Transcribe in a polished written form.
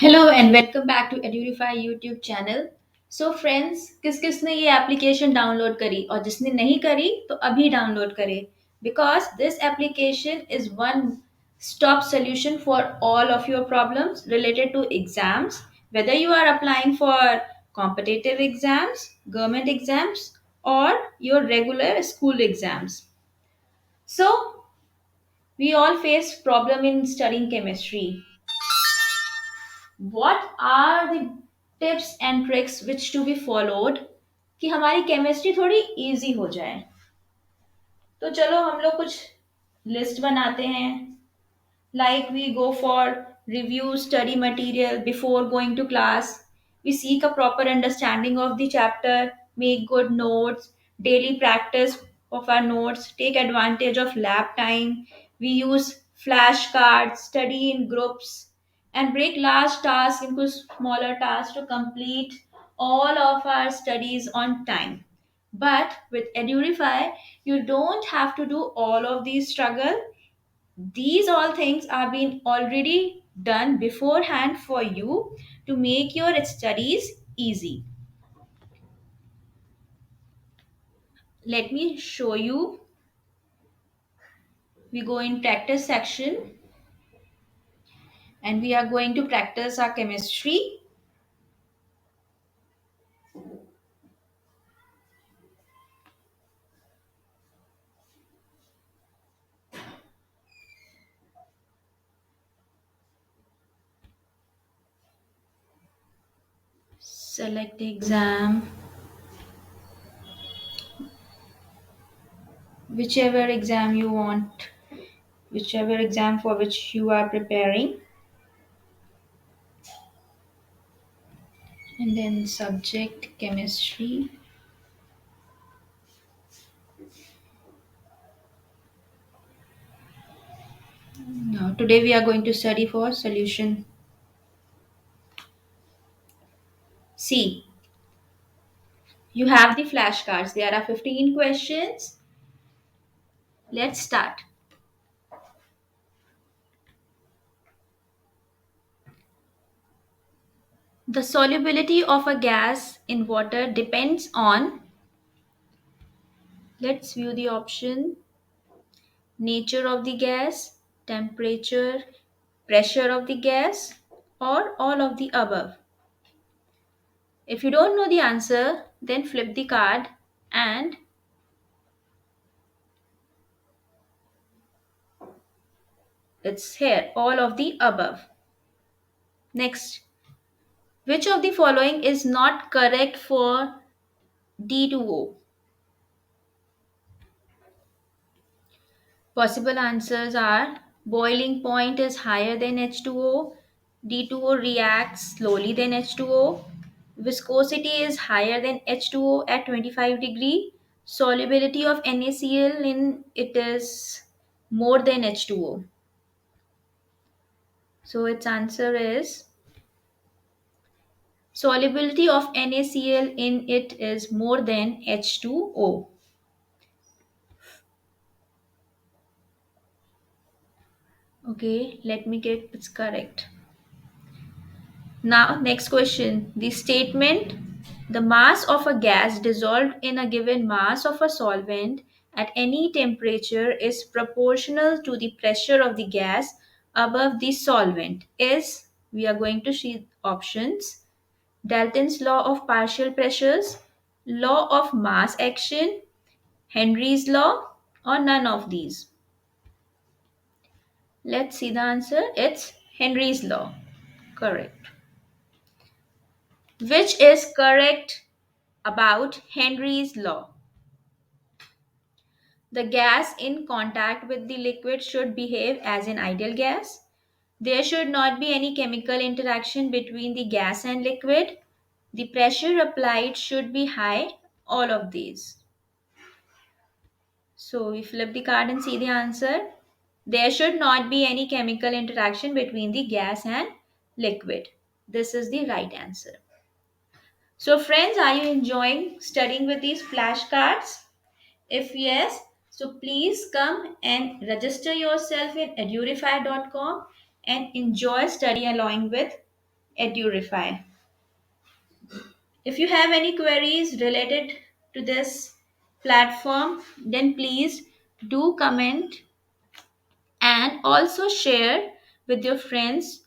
Hello and welcome back to Edurify YouTube channel. So friends, किस किसने ये application download करी और जिसने नहीं करी तो अभी डाउनलोड करे, because this application is one stop solution for all of your problems related to exams, whether you are applying for competitive exams, government exams, or your regular school exams. So we all face problem in studying chemistry. What are the tips and tricks which to be followed कि हमारी chemistry थोड़ी easy हो जाए? तो चलो हम लोग कुछ लिस्ट बनाते हैं. Like we go for review study material before going to class. We seek a proper understanding of the chapter, make good notes, daily practice of our notes, take advantage of lab time. We use flashcards, study in groups, and break large tasks into smaller tasks to complete all of our studies on time. But with Edureify, you don't have to do all of these struggle. These all things are being already done beforehand for you to make your studies easy. Let me show you. We go in practice section and we are going to practice our chemistry. Select the exam, whichever exam you want, whichever exam for which you are preparing, and then subject chemistry. Now, today we are going to study for solution C. You have the flashcards. There are 15 questions. Let's start. The solubility of a gas in water depends on, let's view the option, nature of the gas, temperature, pressure of the gas, or all of the above. If you don't know the answer, then flip the card and it's here, all of the above. Next, which of the following is not correct for D2O? Possible answers are boiling point is higher than H2O, D2O reacts slowly than H2O, viscosity is higher than H2O at 25 degree, solubility of NaCl in it is more than H2O. So its answer is solubility of NaCl in it is more than H2O. Okay, let me get it's correct. Now, next question. The statement, the mass of a gas dissolved in a given mass of a solvent at any temperature is proportional to the pressure of the gas above the solvent is, we are going to see options, Dalton's law of partial pressures, law of mass action, Henry's law, or none of these. Let's see the answer. It's Henry's law. Correct. Which is correct about Henry's law? The gas in contact with the liquid should behave as an ideal gas. There should not be any chemical interaction between the gas and liquid. The pressure applied should be high. All of these. So we flip the card and see the answer. There should not be any chemical interaction between the gas and liquid. This is the right answer. So, friends, are you enjoying studying with these flashcards? If yes, so please come and register yourself in edureify.com and enjoy study along with Edureify. If you have any queries related to this platform, then please do comment and also share with your friends